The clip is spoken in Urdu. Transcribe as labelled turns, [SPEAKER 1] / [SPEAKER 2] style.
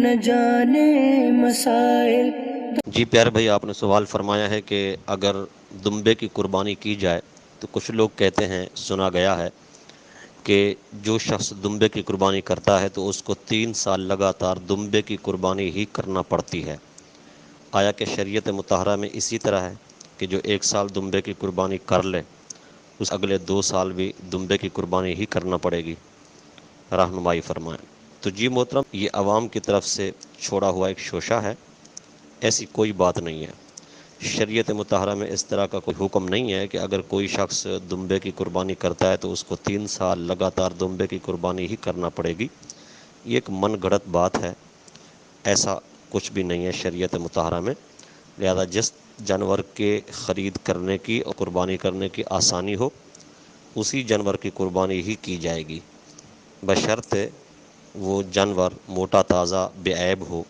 [SPEAKER 1] نہ جانے مسائل۔
[SPEAKER 2] جی پیارے بھائی، آپ نے سوال فرمایا ہے کہ اگر دمبے کی قربانی کی جائے تو کچھ لوگ کہتے ہیں، سنا گیا ہے کہ جو شخص دمبے کی قربانی کرتا ہے تو اس کو 3 سال لگاتار دمبے کی قربانی ہی کرنا پڑتی ہے۔ آیا کہ شریعت مطہرہ میں اسی طرح ہے کہ جو 1 سال دمبے کی قربانی کر لے اس اگلے 2 سال بھی دمبے کی قربانی ہی کرنا پڑے گی؟ رہنمائی فرمائیں۔ تو جی محترم، یہ عوام کی طرف سے چھوڑا ہوا ایک شوشہ ہے، ایسی کوئی بات نہیں ہے۔ شریعت مطہرہ میں اس طرح کا کوئی حکم نہیں ہے کہ اگر کوئی شخص دمبے کی قربانی کرتا ہے تو اس کو 3 سال لگاتار دمبے کی قربانی ہی کرنا پڑے گی۔ یہ ایک من گھڑت بات ہے، ایسا کچھ بھی نہیں ہے شریعت مطہرہ میں۔ لہذا جس جانور کے خرید کرنے کی اور قربانی کرنے کی آسانی ہو اسی جانور کی قربانی ہی کی جائے گی، بشرطے وہ جانور موٹا تازہ بے عیب ہو۔